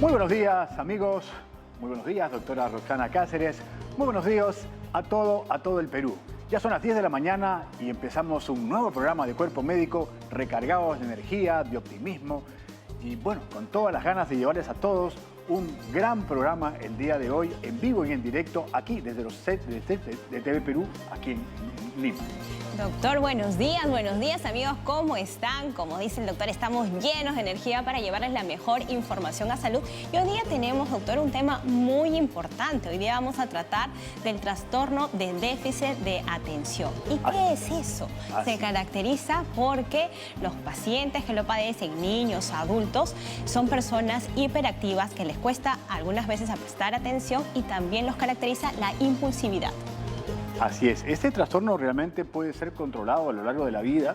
Muy buenos días, amigos. Muy buenos días, doctora Roxana Cáceres. Muy buenos días a todo el Perú. Ya son las 10 de la mañana y empezamos un nuevo programa de Cuerpo Médico recargados de energía, de optimismo y bueno, con todas las ganas de llevarles a todos un gran programa el día de hoy en vivo y en directo aquí desde los sets de TV Perú, aquí en Lima. Doctor, buenos días amigos, ¿cómo están? Como dice el doctor, estamos llenos de energía para llevarles la mejor información a salud. Y hoy día tenemos, doctor, un tema muy importante. Hoy día vamos a tratar del trastorno de déficit de atención. ¿Y qué es eso? Se caracteriza porque los pacientes que lo padecen, niños, adultos, son personas hiperactivas que les cuesta algunas veces a prestar atención y también los caracteriza la impulsividad. Así es, este trastorno realmente puede ser controlado a lo largo de la vida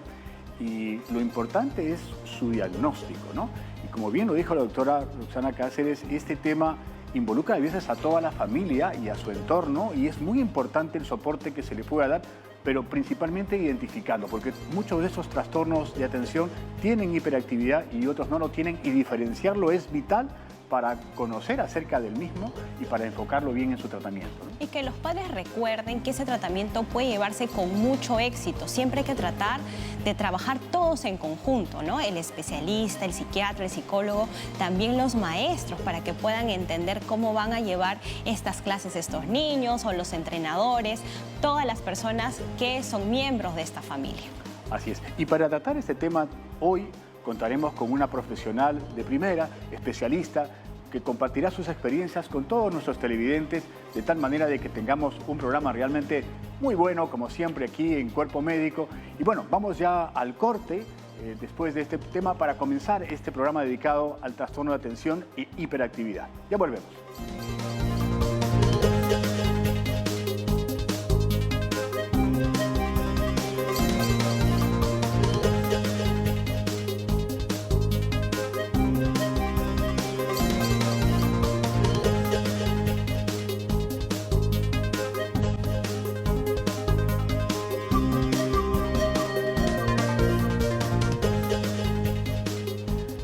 y lo importante es su diagnóstico, ¿no? Y como bien lo dijo la doctora Roxana Cáceres, este tema involucra a veces a toda la familia y a su entorno y es muy importante el soporte que se le pueda dar, pero principalmente identificarlo, porque muchos de esos trastornos de atención tienen hiperactividad y otros no lo tienen y diferenciarlo es vital para conocer acerca del mismo y para enfocarlo bien en su tratamiento, ¿no? Y que los padres recuerden que ese tratamiento puede llevarse con mucho éxito. Siempre hay que tratar de trabajar todos en conjunto, ¿no? El especialista, el psiquiatra, el psicólogo, también los maestros, para que puedan entender cómo van a llevar estas clases estos niños o los entrenadores, todas las personas que son miembros de esta familia. Así es. Y para tratar este tema hoy contaremos con una profesional de primera, especialista, que compartirá sus experiencias con todos nuestros televidentes, de tal manera de que tengamos un programa realmente muy bueno, como siempre aquí en Cuerpo Médico. Y bueno, vamos ya al corte después de este tema para comenzar este programa dedicado al trastorno de atención e hiperactividad. Ya volvemos.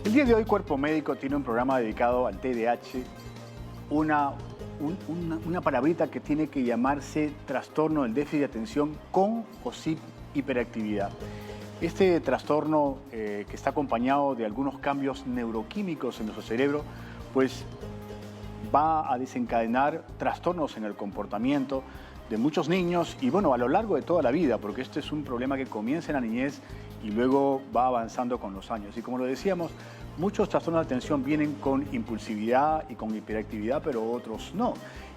El día de hoy Cuerpo Médico tiene un programa dedicado al TDAH, una palabrita que tiene que llamarse trastorno del déficit de atención con o sin hiperactividad. Este trastorno que está acompañado de algunos cambios neuroquímicos en nuestro cerebro, pues va a desencadenar trastornos en el comportamiento de muchos niños y bueno, a lo largo de toda la vida, porque este es un problema que comienza en la niñez y luego va avanzando con los años. Y como lo decíamos, muchos trastornos de atención vienen con impulsividad y con hiperactividad, pero otros no.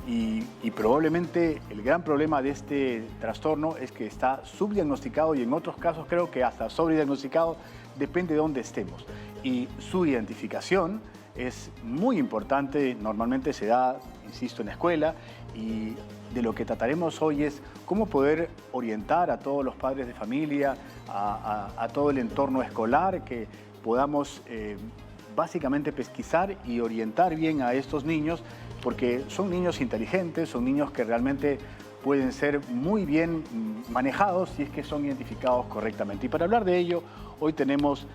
Y probablemente el gran problema de este trastorno es que está subdiagnosticado y en otros casos creo que hasta sobrediagnosticado, depende de dónde estemos. Y su identificación es muy importante, normalmente se da, insisto, en la escuela, y de lo que trataremos hoy es cómo poder orientar a todos los padres de familia, a todo el entorno escolar, que podamos básicamente pesquisar y orientar bien a estos niños, porque son niños inteligentes, son niños que realmente pueden ser muy bien manejados si es que son identificados correctamente. Y para hablar de ello, hoy tenemos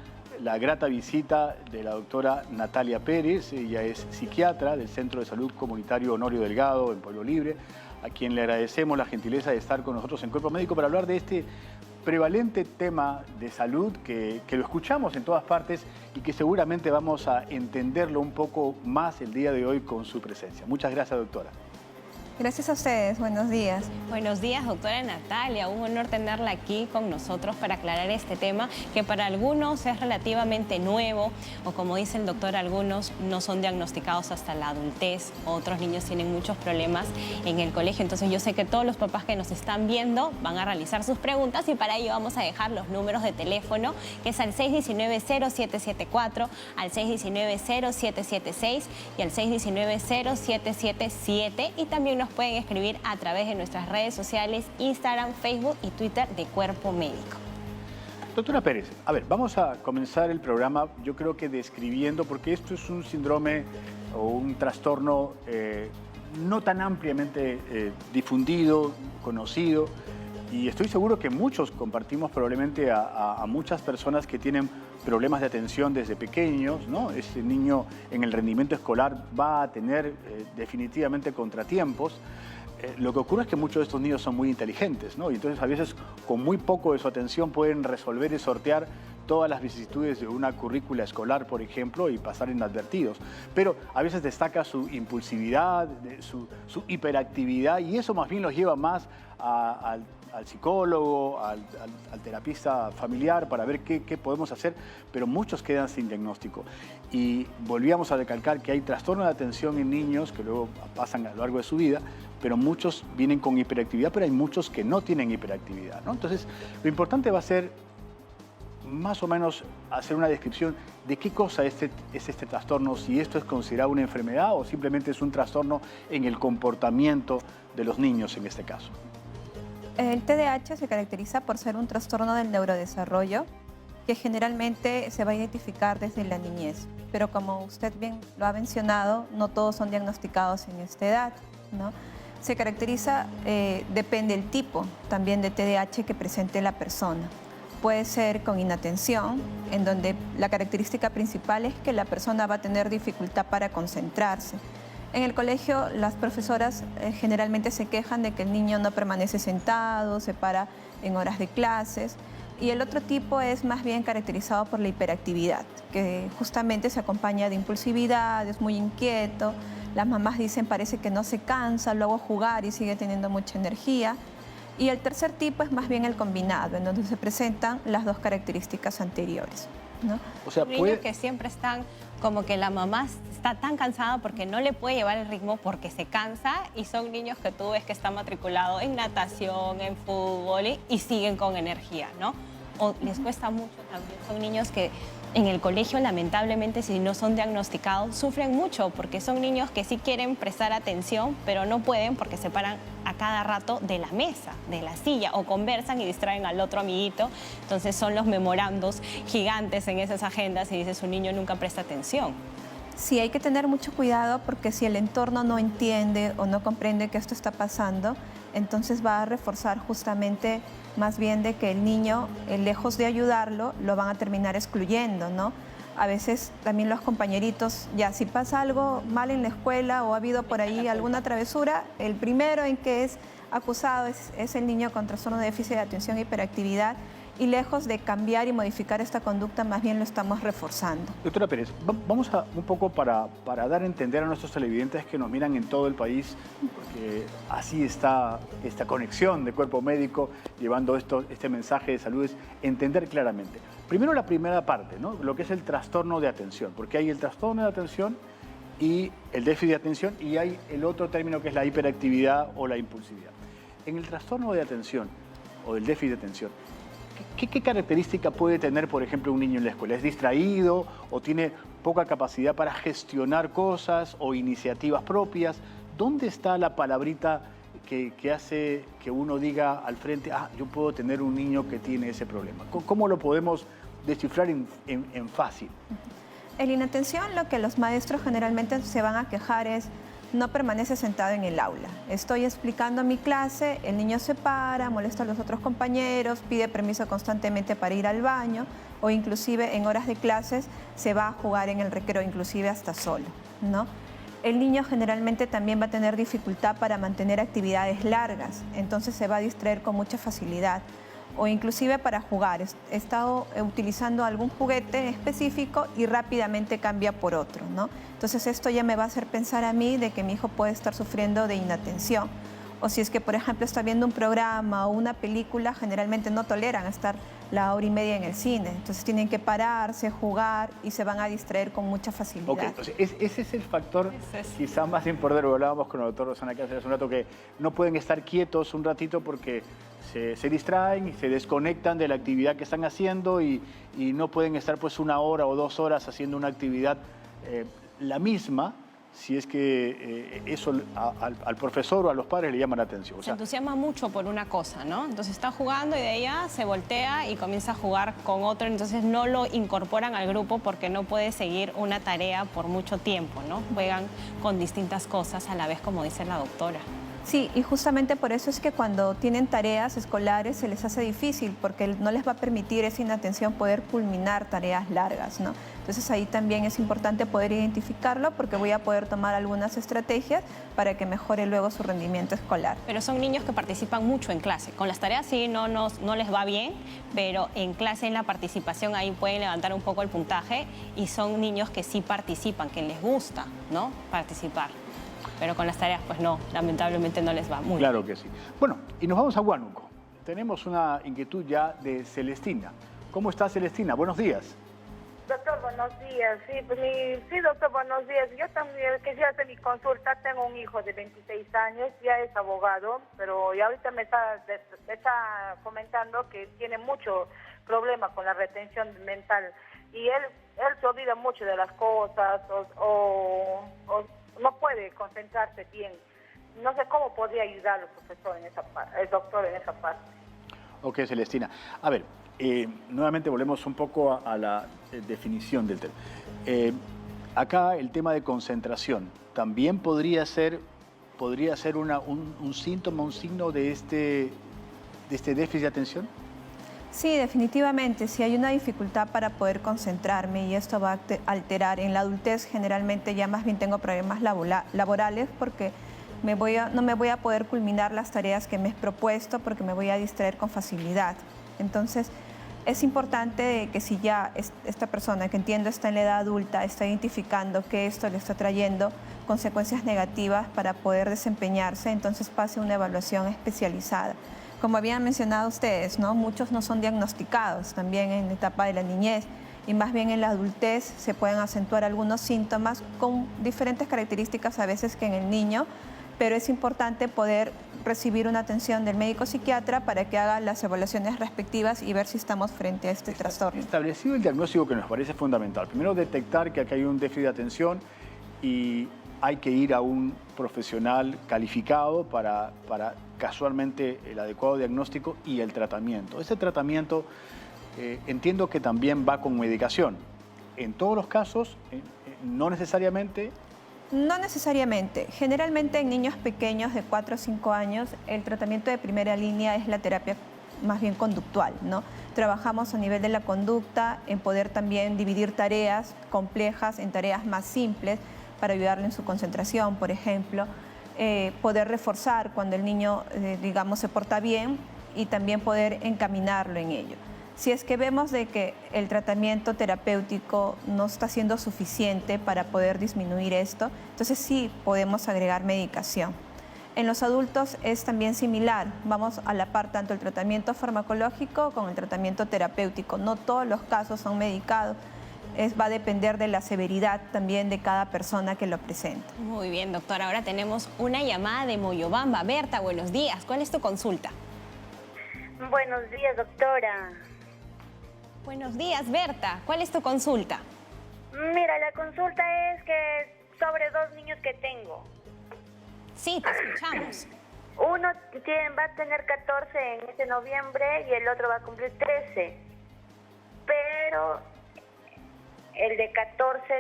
la grata visita de la doctora Natalia Pérez. Ella es psiquiatra del Centro de Salud Comunitario Honorio Delgado en Pueblo Libre, a quien le agradecemos la gentileza de estar con nosotros en Cuerpo Médico para hablar de este prevalente tema de salud que lo escuchamos en todas partes y que seguramente vamos a entenderlo un poco más el día de hoy con su presencia. Muchas gracias, doctora. Gracias a ustedes, buenos días. Buenos días, doctora Natalia. Un honor tenerla aquí con nosotros para aclarar este tema que para algunos es relativamente nuevo o, como dice el doctor, algunos no son diagnosticados hasta la adultez. Otros niños tienen muchos problemas en el colegio. Entonces yo sé que todos los papás que nos están viendo van a realizar sus preguntas y para ello vamos a dejar los números de teléfono, que es al 619-0774, al 619-0776 y al 619-0777 y también nos pueden escribir a través de nuestras redes sociales, Instagram, Facebook y Twitter de Cuerpo Médico. Doctora Pérez, a ver, vamos a comenzar el programa, yo creo que describiendo, porque esto es un síndrome o un trastorno no tan ampliamente difundido, conocido, y estoy seguro que muchos compartimos probablemente a muchas personas que tienen problemas de atención desde pequeños, ¿no? Ese niño en el rendimiento escolar va a tener definitivamente contratiempos. Lo que ocurre es que muchos de estos niños son muy inteligentes, ¿no? Y entonces a veces con muy poco de su atención pueden resolver y sortear todas las vicisitudes de una currícula escolar, por ejemplo, y pasar inadvertidos. Pero a veces destaca su impulsividad, su hiperactividad, y eso más bien los lleva más al psicólogo, al terapista familiar para ver qué podemos hacer, pero muchos quedan sin diagnóstico. Y volvíamos a recalcar que hay trastorno de atención en niños que luego pasan a lo largo de su vida, pero muchos vienen con hiperactividad, pero hay muchos que no tienen hiperactividad, ¿no? Entonces, lo importante va a ser más o menos hacer una descripción de qué cosa es este trastorno, si esto es considerado una enfermedad o simplemente es un trastorno en el comportamiento de los niños en este caso. El TDAH se caracteriza por ser un trastorno del neurodesarrollo que generalmente se va a identificar desde la niñez. Pero como usted bien lo ha mencionado, no todos son diagnosticados en esta edad, ¿no? Se caracteriza, depende del tipo también de TDAH que presente la persona. Puede ser con inatención, en donde la característica principal es que la persona va a tener dificultad para concentrarse. En el colegio, las profesoras generalmente se quejan de que el niño no permanece sentado, se para en horas de clases. Y el otro tipo es más bien caracterizado por la hiperactividad, que justamente se acompaña de impulsividad, es muy inquieto. Las mamás dicen parece que no se cansa, luego jugar y sigue teniendo mucha energía. Y el tercer tipo es más bien el combinado, en donde se presentan las dos características anteriores, ¿no? O sea, niños que siempre están como que la mamá está tan cansada porque no le puede llevar el ritmo porque se cansa, y son niños que tú ves que están matriculados en natación, en fútbol y siguen con energía, ¿no? O les cuesta mucho también, son niños que en el colegio lamentablemente si no son diagnosticados sufren mucho porque son niños que sí quieren prestar atención pero no pueden porque se paran a cada rato de la mesa, de la silla, o conversan y distraen al otro amiguito. Entonces son los memorandos gigantes en esas agendas y dices, un niño nunca presta atención. Sí, hay que tener mucho cuidado porque si el entorno no entiende o no comprende que esto está pasando, entonces va a reforzar justamente más bien de que el niño, lejos de ayudarlo, lo van a terminar excluyendo, ¿no? A veces también los compañeritos, ya si pasa algo mal en la escuela o ha habido por ahí alguna travesura, el primero en que es acusado es el niño con trastorno de déficit de atención e hiperactividad, y lejos de cambiar y modificar esta conducta, más bien lo estamos reforzando. Doctora Pérez, vamos a un poco para dar a entender a nuestros televidentes que nos miran en todo el país, porque así está esta conexión de Cuerpo Médico llevando este mensaje de salud, es entender claramente. Primero la primera parte, ¿no? Lo que es el trastorno de atención, porque hay el trastorno de atención y el déficit de atención, y hay el otro término que es la hiperactividad o la impulsividad. En el trastorno de atención o del déficit de atención, ¿qué característica puede tener, por ejemplo, un niño en la escuela? ¿Es distraído o tiene poca capacidad para gestionar cosas o iniciativas propias? ¿Dónde está la palabrita que hace que uno diga al frente, yo puedo tener un niño que tiene ese problema? ¿Cómo lo podemos descifrar en fácil? En inatención, lo que los maestros generalmente se van a quejar es: no permanece sentado en el aula. Estoy explicando mi clase, el niño se para, molesta a los otros compañeros, pide permiso constantemente para ir al baño, o inclusive en horas de clases se va a jugar en el recreo, inclusive hasta solo, ¿no? El niño generalmente también va a tener dificultad para mantener actividades largas, entonces se va a distraer con mucha facilidad, o inclusive para jugar. He estado utilizando algún juguete específico y rápidamente cambia por otro, ¿no? Entonces esto ya me va a hacer pensar a mí de que mi hijo puede estar sufriendo de inatención. O si es que, por ejemplo, está viendo un programa o una película, generalmente no toleran estar la hora y media en el cine. Entonces tienen que pararse, jugar y se van a distraer con mucha facilidad. Ok, entonces ese es el factor quizá más importante. Lo hablábamos con el doctor Rosana Cáceres hace un rato, que no pueden estar quietos un ratito porque se distraen y se desconectan de la actividad que están haciendo y no pueden estar pues 1 hora o 2 horas haciendo una actividad la misma, si es que eso al profesor o a los padres le llama la atención. O sea, se entusiasma mucho por una cosa, ¿no? Entonces está jugando y de ella se voltea y comienza a jugar con otro, entonces no lo incorporan al grupo porque no puede seguir una tarea por mucho tiempo, ¿no? Juegan con distintas cosas a la vez, como dice la doctora. Sí, y justamente por eso es que cuando tienen tareas escolares se les hace difícil, porque no les va a permitir esa inatención poder culminar tareas largas, ¿no? Entonces ahí también es importante poder identificarlo, porque voy a poder tomar algunas estrategias para que mejore luego su rendimiento escolar. Pero son niños que participan mucho en clase. Con las tareas sí no les va bien, pero en clase, en la participación, ahí pueden levantar un poco el puntaje, y son niños que sí participan, que les gusta, ¿no?, participar. Pero con las tareas, pues no, lamentablemente no les va muy bien. Claro que sí. Bueno, y nos vamos a Huánuco. Tenemos una inquietud ya de Celestina. ¿Cómo está, Celestina? Buenos días. Doctor, buenos días. Sí, doctor, buenos días. Yo también quisiera hacer mi consulta. Tengo un hijo de 26 años, ya es abogado, pero ya ahorita me está comentando que tiene mucho problema con la retención mental. Y él se olvida mucho de las cosas o no puede concentrarse bien. No sé cómo podría ayudarlo el doctor en esa parte. Ok, Celestina. A ver, nuevamente volvemos un poco a la definición del tema. Acá el tema de concentración también podría ser un síntoma, un signo de este déficit de atención. Sí, definitivamente. Si hay una dificultad para poder concentrarme y esto va a alterar en la adultez, generalmente ya más bien tengo problemas laborales, porque no me voy a poder culminar las tareas que me he propuesto, porque me voy a distraer con facilidad. Entonces, es importante que si ya esta persona, que entiendo está en la edad adulta, está identificando que esto le está trayendo consecuencias negativas para poder desempeñarse, entonces pase una evaluación especializada. Como habían mencionado ustedes, ¿no?, muchos no son diagnosticados también en la etapa de la niñez, y más bien en la adultez se pueden acentuar algunos síntomas con diferentes características a veces que en el niño, pero es importante poder recibir una atención del médico psiquiatra para que haga las evaluaciones respectivas y ver si estamos frente a este trastorno. Establecido el diagnóstico, que nos parece fundamental. Primero, detectar que aquí hay un déficit de atención y hay que ir a un profesional calificado para casualmente el adecuado diagnóstico y el tratamiento. Ese tratamiento entiendo que también va con medicación. En todos los casos, no necesariamente. No necesariamente. Generalmente en niños pequeños de 4 o 5 años, el tratamiento de primera línea es la terapia más bien conductual, ¿no? Trabajamos a nivel de la conducta, en poder también dividir tareas complejas en tareas más simples para ayudarle en su concentración, por ejemplo. Poder reforzar cuando el niño, digamos, se porta bien, y también poder encaminarlo en ello. Si es que vemos de que el tratamiento terapéutico no está siendo suficiente para poder disminuir esto, entonces sí podemos agregar medicación. En los adultos es también similar, vamos a la par tanto el tratamiento farmacológico como el tratamiento terapéutico. No todos los casos son medicados, va a depender de la severidad también de cada persona que lo presenta. Muy bien, doctora. Ahora tenemos una llamada de Moyobamba. Berta, buenos días. ¿Cuál es tu consulta? Buenos días, doctora. Buenos días, Berta. ¿Cuál es tu consulta? Mira, la consulta es que sobre 2 niños que tengo. Sí, te escuchamos. Uno va a tener 14 en este noviembre y el otro va a cumplir 13. Pero el de 14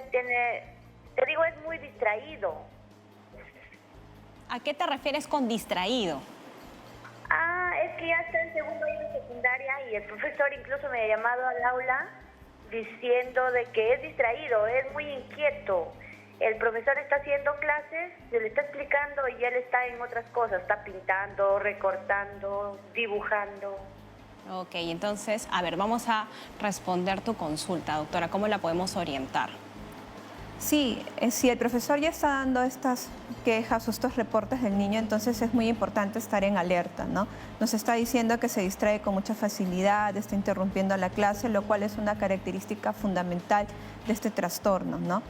es muy distraído. ¿A qué te refieres con distraído? Es que ya está en segundo año de secundaria y el profesor incluso me ha llamado al aula diciendo de que es distraído, es muy inquieto. El profesor está haciendo clases, se le está explicando y él está en otras cosas, está pintando, recortando, dibujando. Ok, entonces, a ver, vamos a responder tu consulta, doctora. ¿Cómo la podemos orientar? Sí, si el profesor ya está dando estas quejas o estos reportes del niño, entonces es muy importante estar en alerta, ¿no? Nos está diciendo que se distrae con mucha facilidad, está interrumpiendo la clase, lo cual es una característica fundamental de este trastorno, ¿no?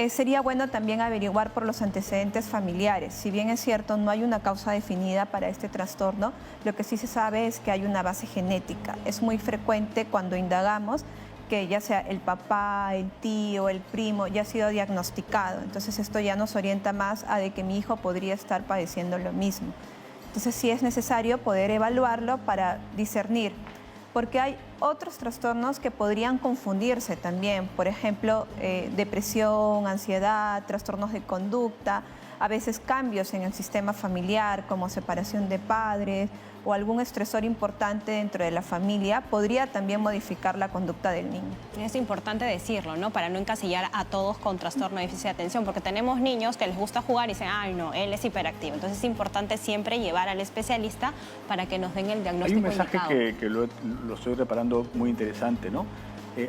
Sería bueno también averiguar por los antecedentes familiares. Si bien es cierto, no hay una causa definida para este trastorno, lo que sí se sabe es que hay una base genética. Es muy frecuente cuando indagamos que ya sea el papá, el tío, el primo, ya ha sido diagnosticado. Entonces esto ya nos orienta más a de que mi hijo podría estar padeciendo lo mismo. Entonces sí es necesario poder evaluarlo para discernir, porque hay otros trastornos que podrían confundirse también, por ejemplo, depresión, ansiedad, trastornos de conducta, a veces cambios en el sistema familiar como separación de padres o algún estresor importante dentro de la familia podría también modificar la conducta del niño. Es importante decirlo, ¿no? Para no encasillar a todos con trastorno de déficit de atención, porque tenemos niños que les gusta jugar y dicen, ay no, él es hiperactivo. Entonces es importante siempre llevar al especialista para que nos den el diagnóstico indicado. Hay un mensaje que lo estoy reparando muy interesante, ¿no?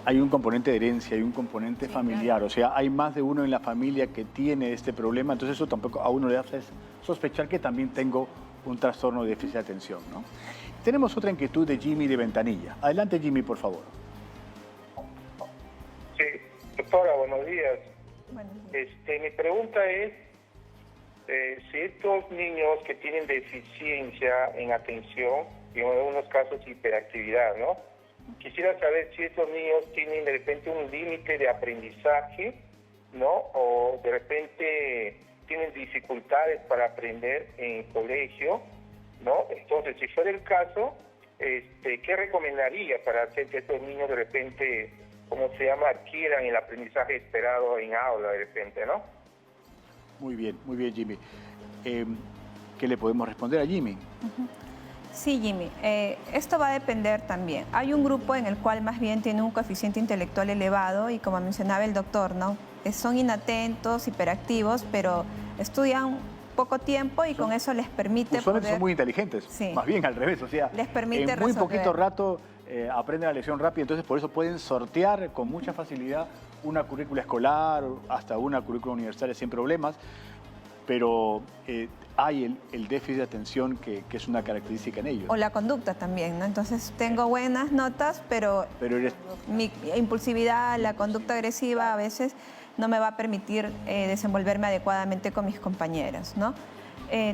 Hay un componente de herencia, hay un componente familiar, claro. O sea, hay más de uno en la familia que tiene este problema, entonces eso tampoco a uno le hace sospechar que también tengo un trastorno de déficit de atención, ¿no? Tenemos otra inquietud de Jimmy de Ventanilla. Adelante, Jimmy, por favor. Sí, doctora, buenos días. Buenos días. Mi pregunta es, si estos niños que tienen deficiencia en atención, y en algunos casos hiperactividad, ¿no? Quisiera saber si estos niños tienen de repente un límite de aprendizaje, ¿no? O de repente tienen dificultades para aprender en el colegio, ¿no? Entonces, si fuera el caso, ¿qué recomendaría para hacer que estos niños de repente, ¿cómo se llama?, adquieran el aprendizaje esperado en aula de repente, ¿no? Muy bien, Jimmy. ¿Qué le podemos responder a Jimmy? Sí, Jimmy, esto va a depender también. Hay un grupo en el cual más bien tiene un coeficiente intelectual elevado y como mencionaba el doctor, ¿no? Son inatentos, hiperactivos, pero estudian poco tiempo y con eso les permite usualmente son muy inteligentes, sí, más bien al revés, o sea, les permite en muy resolver. poquito rato aprenden la lección rápido, entonces por eso pueden sortear con mucha facilidad una currícula escolar, hasta una currícula universitaria sin problemas, pero hay el déficit de atención que es una característica en ellos. O la conducta también, ¿no? Entonces tengo buenas notas, pero mi impulsividad, la conducta agresiva a veces no me va a permitir desenvolverme adecuadamente con mis compañeros, ¿no?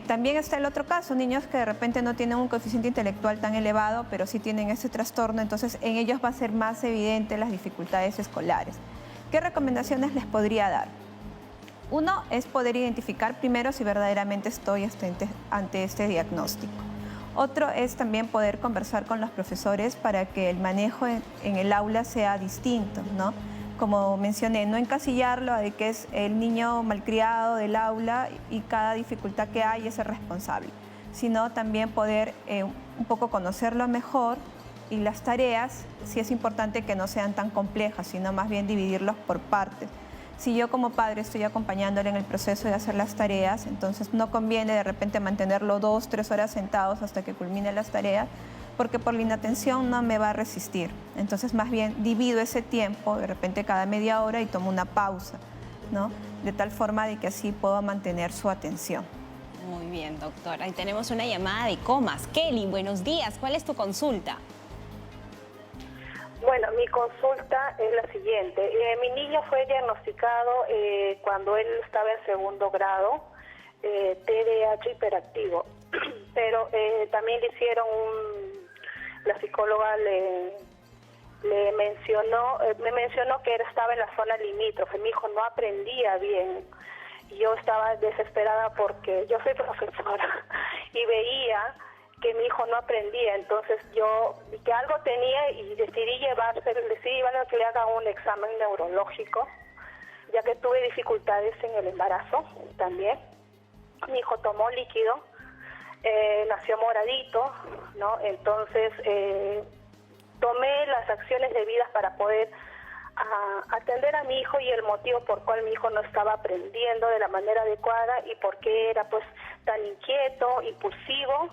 También está el otro caso, niños que de repente no tienen un coeficiente intelectual tan elevado, pero sí tienen ese trastorno, entonces en ellos va a ser más evidente las dificultades escolares. ¿Qué recomendaciones les podría dar? Uno es poder identificar primero si verdaderamente estoy ante este diagnóstico. Otro es también poder conversar con los profesores para que el manejo en el aula sea distinto, ¿no? Como mencioné, no encasillarlo a de que es el niño malcriado del aula y cada dificultad que hay es el responsable, sino también poder un poco conocerlo mejor y las tareas, sí es importante que no sean tan complejas, sino más bien dividirlos por partes. Si yo como padre estoy acompañándole en el proceso de hacer las tareas, entonces no conviene de repente mantenerlo 2 o 3 horas sentados hasta que culmine las tareas, porque por la inatención no me va a resistir. Entonces más bien divido ese tiempo, de repente cada media hora y tomo una pausa, ¿no? De tal forma de que así puedo mantener su atención. Muy bien, doctora. Ahí tenemos una llamada de Comas. Kelly, buenos días. ¿Cuál es tu consulta? Bueno, mi consulta es la siguiente. Mi niño fue diagnosticado cuando él estaba en segundo grado, TDAH hiperactivo, pero también le hicieron la psicóloga me mencionó que él estaba en la zona limítrofe. Mi hijo no aprendía bien. Yo estaba desesperada porque yo soy profesora y veía que mi hijo no aprendía, entonces yo vi que algo tenía y decidí llevarlo a que le haga un examen neurológico, ya que tuve dificultades en el embarazo también. Mi hijo tomó líquido, nació moradito, ¿no? Entonces tomé las acciones debidas para poder atender a mi hijo y el motivo por cual mi hijo no estaba aprendiendo de la manera adecuada y por qué era pues tan inquieto, impulsivo,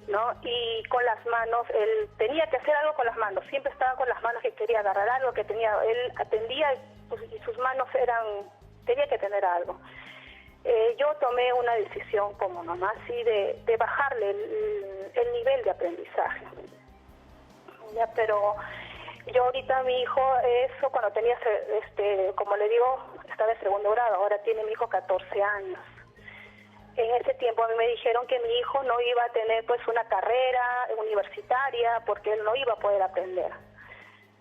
¿no? Y con las manos, él tenía que hacer algo con las manos, siempre estaba con las manos que quería agarrar algo, él atendía pues, y sus manos tenía que tener algo. Yo tomé una decisión como mamá, sí, de bajarle el nivel de aprendizaje. Ya, pero yo ahorita a mi hijo, eso cuando tenía, como le digo, estaba en segundo grado, ahora tiene mi hijo 14 años. En ese tiempo a mí me dijeron que mi hijo no iba a tener pues una carrera universitaria porque él no iba a poder aprender.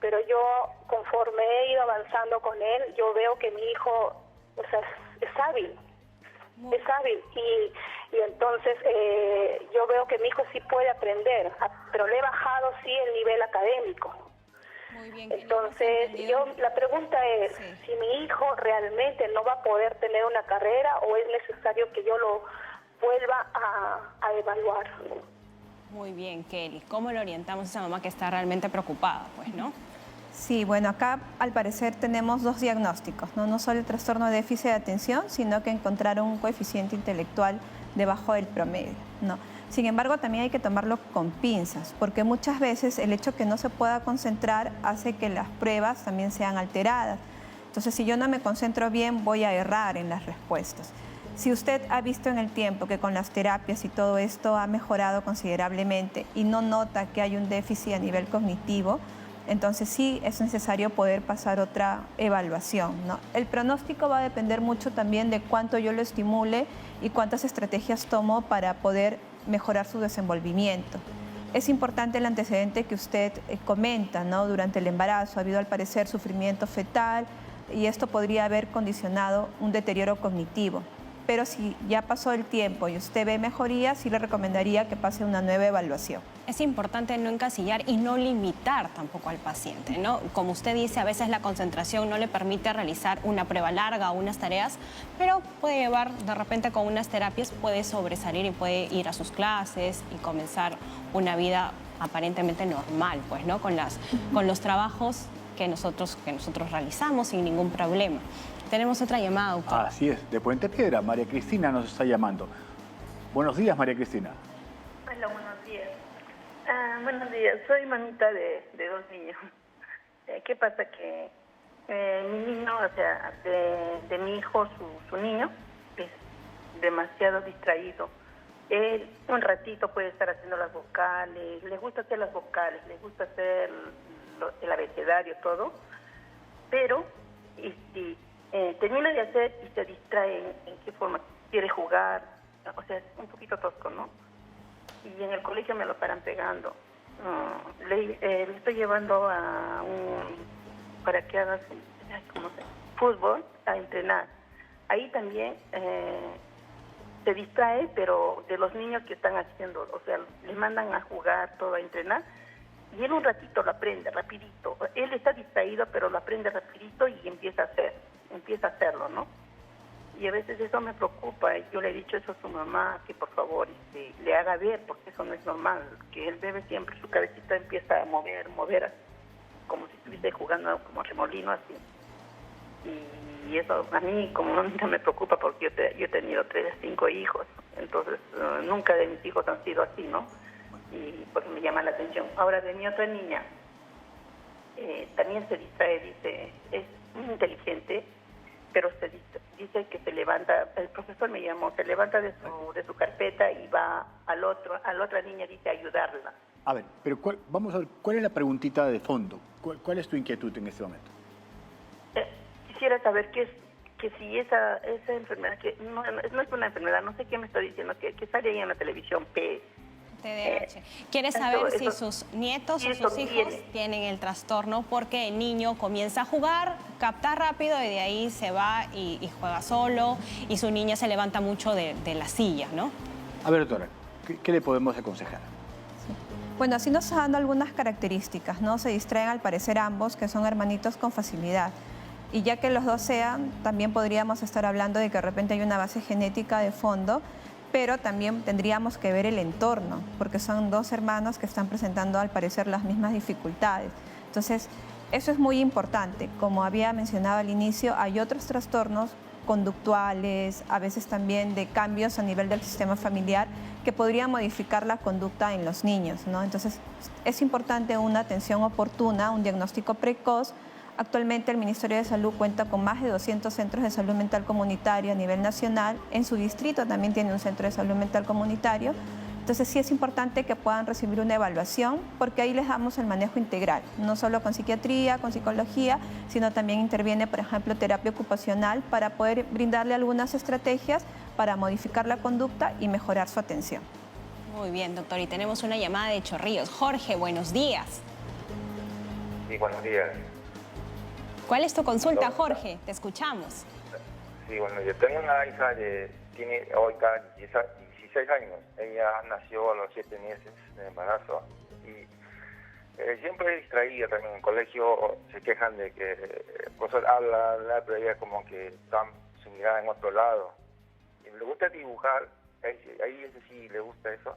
Pero yo, conforme he ido avanzando con él, yo veo que mi hijo, o sea, es hábil. Es hábil y entonces yo veo que mi hijo sí puede aprender, pero le he bajado sí el nivel académico. Muy bien, Kelly, Entonces, hemos entendido. la pregunta es Sí. si mi hijo realmente no va a poder tener una carrera o es necesario que yo lo vuelva a evaluar. Muy bien, Kelly. ¿Cómo le orientamos a esa mamá que está realmente preocupada, pues, no? Sí, bueno, acá al parecer tenemos dos diagnósticos, ¿no? No solo el trastorno de déficit de atención, sino que encontraron un coeficiente intelectual debajo del promedio, ¿no? Sin embargo, también hay que tomarlo con pinzas, porque muchas veces el hecho que no se pueda concentrar hace que las pruebas también sean alteradas. Entonces, si yo no me concentro bien, voy a errar en las respuestas. Si usted ha visto en el tiempo que con las terapias y todo esto ha mejorado considerablemente y no nota que hay un déficit a nivel cognitivo, entonces sí es necesario poder pasar otra evaluación, ¿no? El pronóstico va a depender mucho también de cuánto yo lo estimule y cuántas estrategias tomo para poder mejorar su desenvolvimiento. Es importante el antecedente que usted comenta, ¿no? Durante el embarazo ha habido al parecer sufrimiento fetal y esto podría haber condicionado un deterioro cognitivo. Pero si ya pasó el tiempo y usted ve mejoría, sí le recomendaría que pase una nueva evaluación. Es importante no encasillar y no limitar tampoco al paciente, ¿no? Como usted dice, a veces la concentración no le permite realizar una prueba larga o unas tareas, pero puede llevar, de repente con unas terapias, puede sobresalir y puede ir a sus clases y comenzar una vida aparentemente normal, pues, ¿no? Con los trabajos que nosotros realizamos sin ningún problema. Tenemos otra llamada, doctor. Así es, de Puente Piedra, María Cristina nos está llamando. Buenos días, María Cristina. Hola, buenos días. Buenos días, soy mamita de dos niños. ¿Qué pasa? Que mi niño, o sea, de mi hijo, su niño, es demasiado distraído. Él un ratito puede estar haciendo las vocales, le gusta hacer las vocales, le gusta hacer el abecedario, todo, pero termina de hacer y se distrae en qué forma quiere jugar, o sea, es un poquito tosco, ¿no? Y en el colegio me lo paran pegando. Le estoy llevando para que haga fútbol, a entrenar. Ahí también se distrae, pero de los niños que están haciendo, o sea, les mandan a jugar, todo, a entrenar, y él un ratito lo aprende, rapidito. Él está distraído, pero lo aprende rapidito y empieza a hacerlo, ¿no? Y a veces eso me preocupa. Yo le he dicho eso a su mamá, que por favor le haga ver, porque eso no es normal, que el bebé siempre su cabecita empieza a mover, como si estuviese jugando como remolino así. Y eso a mí como mamita me preocupa porque yo he tenido 5 hijos, entonces nunca de mis hijos han sido así, ¿no? Y porque me llama la atención. Ahora, de mi otra niña, también se distrae, dice, es muy inteligente, pero dice que se levanta, el profesor me llamó, se levanta de su carpeta y va a la otra niña, dice, a ayudarla. A ver, pero vamos a ver, ¿cuál es la preguntita de fondo? ¿Cuál es tu inquietud en este momento? Quisiera saber que si esa enfermedad, que no es una enfermedad, no sé qué me está diciendo, que sale ahí en la televisión, TDAH. ¿Quiere saber si sus nietos o sus hijos tienen el trastorno? Porque el niño comienza a jugar, capta rápido y de ahí se va y juega solo y su niña se levanta mucho de la silla, ¿no? A ver, doctora, ¿qué le podemos aconsejar? Bueno, así nos está dando algunas características, ¿no? Se distraen al parecer ambos, que son hermanitos con facilidad. Y ya que los dos sean, también podríamos estar hablando de que de repente hay una base genética de fondo, pero también tendríamos que ver el entorno, porque son dos hermanos que están presentando al parecer las mismas dificultades. Entonces, eso es muy importante. Como había mencionado al inicio, hay otros trastornos conductuales, a veces también de cambios a nivel del sistema familiar que podrían modificar la conducta en los niños, ¿no? Entonces, es importante una atención oportuna, un diagnóstico precoz. Actualmente el Ministerio de Salud cuenta con más de 200 centros de salud mental comunitario a nivel nacional. En su distrito también tiene un centro de salud mental comunitario. Entonces sí es importante que puedan recibir una evaluación porque ahí les damos el manejo integral, no solo con psiquiatría, con psicología, sino también interviene, por ejemplo, terapia ocupacional para poder brindarle algunas estrategias para modificar la conducta y mejorar su atención. Muy bien, doctor. Y tenemos una llamada de Chorrillos. Jorge, buenos días. Sí, buenos días. ¿Cuál es tu consulta, Jorge? Te escuchamos. Sí, bueno, yo tengo una hija tiene ahorita 16 años. Ella nació a los 7 meses de embarazo y siempre distraída también. En el colegio se quejan de que el profesor habla, pero ella como que está su mirada en otro lado. Y le gusta dibujar, ahí ese sí le gusta eso.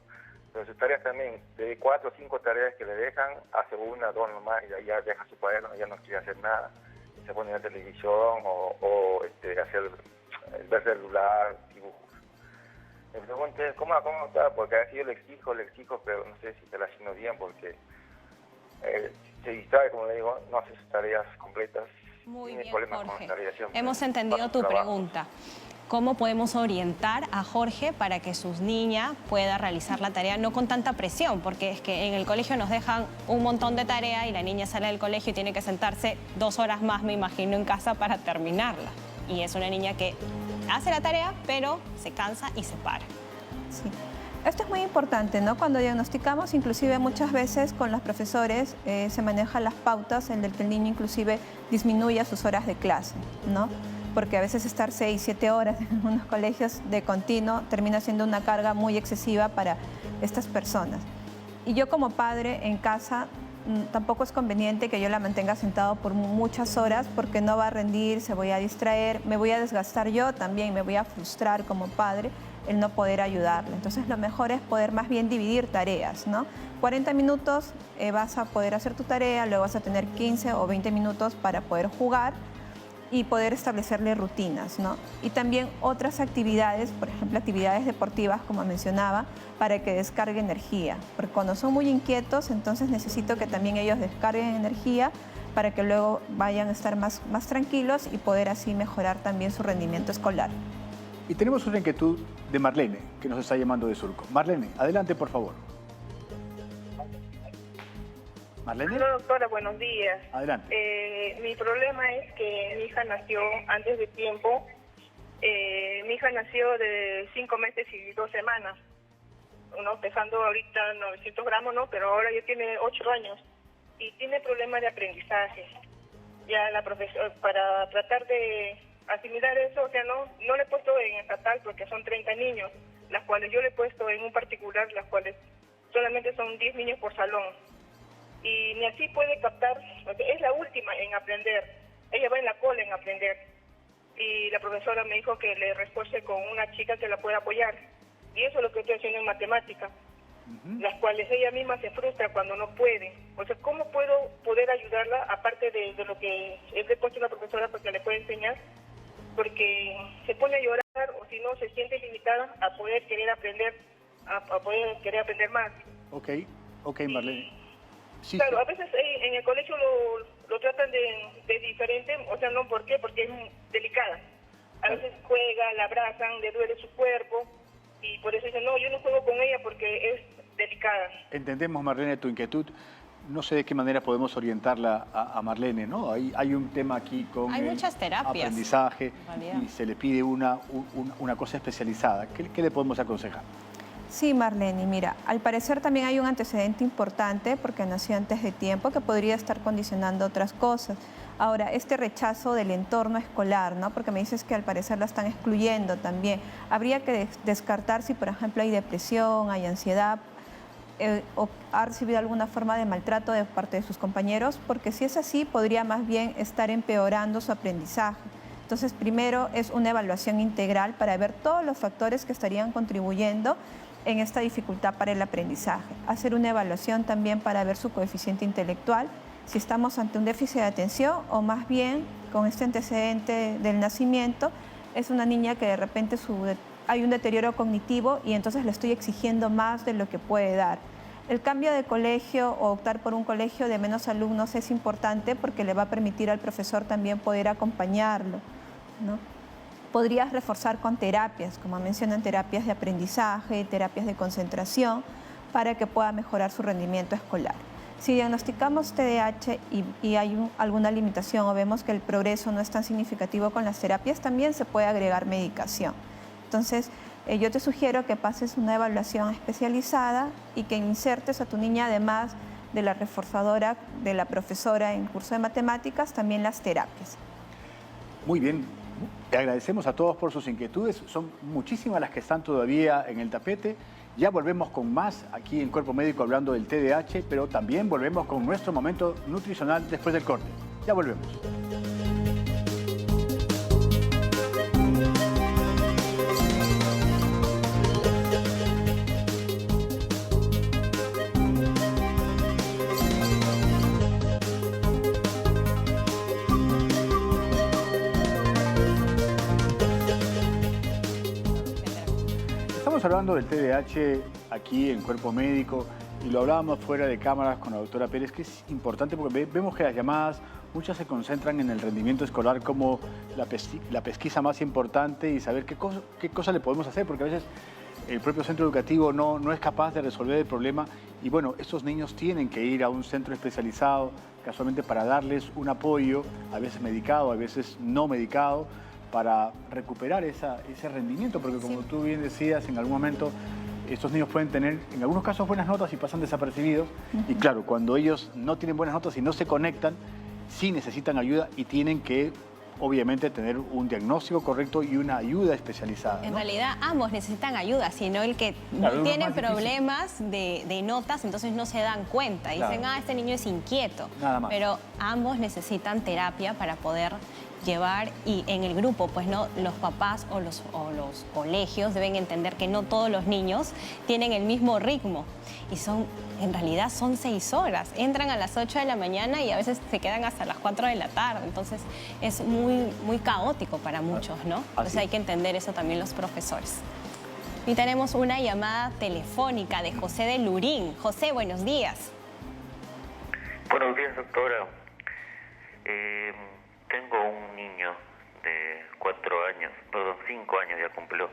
Pero sus tareas también, de 4 o 5 tareas que le dejan, hace 1, 2 nomás, y ya deja su cuaderno, ya no quiere hacer nada. Se pone en la televisión o ver celular, dibujos. Me pregunté, ¿cómo está? Porque a veces yo le exijo, pero no sé si está haciendo bien, porque se distrae, como le digo, no hace sus tareas completas. Muy tiene bien, problemas Jorge. con la tarea siempre. Hemos entendido tu pregunta. ¿Cómo podemos orientar a Jorge para que sus niñas pueda realizar la tarea no con tanta presión? Porque es que en el colegio nos dejan un montón de tarea y la niña sale del colegio y tiene que sentarse 2 horas más, me imagino, en casa para terminarla. Y es una niña que hace la tarea, pero se cansa y se para. Sí. Esto es muy importante, ¿no? Cuando diagnosticamos, inclusive muchas veces con los profesores se manejan las pautas en el que el niño inclusive disminuya sus horas de clase, ¿no? Porque a veces estar 6, 7 horas en algunos colegios de continuo termina siendo una carga muy excesiva para estas personas. Y yo como padre en casa tampoco es conveniente que yo la mantenga sentado por muchas horas porque no va a rendir, se voy a distraer, me voy a desgastar yo también, me voy a frustrar como padre el no poder ayudarle. Entonces lo mejor es poder más bien dividir tareas, ¿no? 40 minutos vas a poder hacer tu tarea, luego vas a tener 15 o 20 minutos para poder jugar y poder establecerle rutinas, ¿no? Y también otras actividades, por ejemplo, actividades deportivas, como mencionaba, para que descargue energía. Porque cuando son muy inquietos, entonces necesito que también ellos descarguen energía para que luego vayan a estar más tranquilos y poder así mejorar también su rendimiento escolar. Y tenemos una inquietud de Marlene, que nos está llamando de Surco. Marlene, adelante, por favor. Marlene. Hola, doctora, buenos días. Adelante. Mi problema es que mi hija nació antes de tiempo. Mi hija nació de 5 meses y 2 semanas, ¿no? Pesando ahorita 900 gramos, ¿no? Pero ahora ya tiene 8 años y tiene problemas de aprendizaje. Ya la profesora, para tratar de asimilar eso, o sea, no le he puesto en estatal porque son 30 niños, las cuales yo le he puesto en un particular, las cuales solamente son 10 niños por salón. Y ni así puede captar, es la última en aprender, ella va en la cola en aprender. Y la profesora me dijo que le refuerce con una chica que la pueda apoyar. Y eso es lo que estoy haciendo en matemática, las cuales ella misma se frustra cuando no puede. O sea, ¿cómo puedo poder ayudarla, aparte de lo que le he puesto a la profesora para que le pueda enseñar? Porque se pone a llorar o si no se siente limitada a poder querer aprender, a poder querer aprender más. Ok, Marlene. Sí, claro, a veces en el colegio lo tratan de diferente, o sea, no, ¿por qué? Porque es delicada. A veces juega, la abrazan, le duele su cuerpo y por eso dicen, no, yo no juego con ella porque es delicada. Entendemos, Marlene, tu inquietud. No sé de qué manera podemos orientarla a Marlene, ¿no? Hay un tema aquí con hay muchas terapias, aprendizaje y se le pide una cosa especializada. ¿Qué le podemos aconsejar? Sí, Marlene, mira, al parecer también hay un antecedente importante porque nació antes de tiempo que podría estar condicionando otras cosas. Ahora, este rechazo del entorno escolar, ¿no? Porque me dices que al parecer la están excluyendo también. Habría que descartar si, por ejemplo, hay depresión, hay ansiedad, o ha recibido alguna forma de maltrato de parte de sus compañeros, porque si es así, podría más bien estar empeorando su aprendizaje. Entonces, primero es una evaluación integral para ver todos los factores que estarían contribuyendo en esta dificultad para el aprendizaje. Hacer una evaluación también para ver su coeficiente intelectual, si estamos ante un déficit de atención o más bien con este antecedente del nacimiento, es una niña que de repente hay un deterioro cognitivo y entonces le estoy exigiendo más de lo que puede dar. El cambio de colegio o optar por un colegio de menos alumnos es importante porque le va a permitir al profesor también poder acompañarlo, ¿no? Podrías reforzar con terapias, como mencionan, terapias de aprendizaje, terapias de concentración, para que pueda mejorar su rendimiento escolar. Si diagnosticamos TDAH y hay alguna limitación o vemos que el progreso no es tan significativo con las terapias, también se puede agregar medicación. Entonces, yo te sugiero que pases una evaluación especializada y que insertes a tu niña, además de la reforzadora de la profesora en curso de matemáticas, también las terapias. Muy bien. Agradecemos a todos por sus inquietudes. Son muchísimas las que están todavía en el tapete. Ya volvemos con más aquí en Cuerpo Médico hablando del TDAH, pero también volvemos con nuestro momento nutricional después del corte. Ya volvemos. Estamos hablando del TDAH aquí en Cuerpo Médico y lo hablábamos fuera de cámaras con la doctora Pérez, que es importante porque vemos que las llamadas, muchas se concentran en el rendimiento escolar como la pesquisa más importante y saber qué cosa le podemos hacer, porque a veces el propio centro educativo no es capaz de resolver el problema y bueno, estos niños tienen que ir a un centro especializado casualmente para darles un apoyo, a veces medicado, a veces no medicado, para recuperar ese rendimiento, porque como tú bien decías, en algún momento estos niños pueden tener, en algunos casos, buenas notas y pasan desapercibidos. Y claro, cuando ellos no tienen buenas notas y no se conectan, sí necesitan ayuda y tienen que, obviamente, tener un diagnóstico correcto y una ayuda especializada, ¿no? En realidad, ambos necesitan ayuda, sino el que no tiene problemas de notas, entonces no se dan cuenta. Dicen, este niño es inquieto. Nada más. Pero ambos necesitan terapia para poder llevar, y en el grupo, pues no, los papás o los colegios deben entender que no todos los niños tienen el mismo ritmo y en realidad son 6 horas, entran a las 8 de la mañana y a veces se quedan hasta las 4 de la tarde, entonces es muy caótico para muchos, ¿no? Entonces hay que entender eso también los profesores. Y tenemos una llamada telefónica de José de Lurín. José, buenos días. Buenos días, doctora. Tengo un niño de 5 años ya cumplió,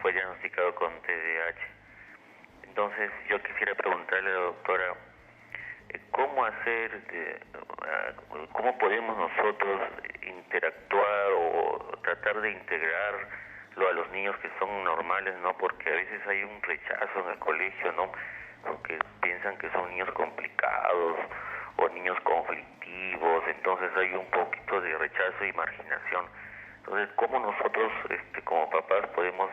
fue diagnosticado con TDAH. Entonces yo quisiera preguntarle a la doctora, ¿cómo podemos nosotros interactuar o tratar de integrarlo a los niños que son normales, ¿no? Porque a veces hay un rechazo en el colegio, ¿no? Porque piensan que son niños complicados o niños conflictivos, entonces hay un poquito de rechazo y marginación. Entonces, ¿cómo nosotros como papás podemos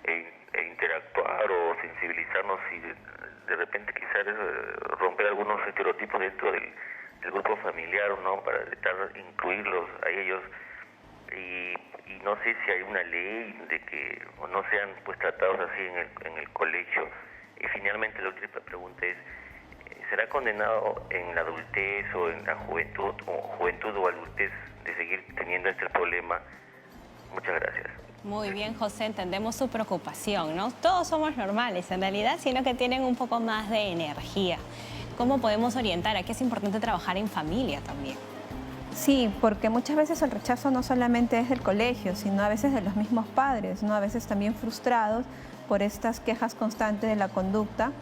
interactuar o sensibilizarnos y de repente quizás romper algunos estereotipos dentro del grupo familiar, ¿no? Para tratar de incluirlos a ellos y no sé si hay una ley de que no sean pues tratados así en el colegio. Y finalmente la última pregunta es, ¿será condenado en la adultez o en la juventud o adultez de seguir teniendo este problema? Muchas gracias. Muy bien, José, entendemos su preocupación, ¿no? Todos somos normales en realidad, sino que tienen un poco más de energía. ¿Cómo podemos orientar? Aquí es importante trabajar en familia también. Sí, porque muchas veces el rechazo no solamente es del colegio, sino a veces de los mismos padres, ¿no? A veces también frustrados por estas quejas constantes de la conducta.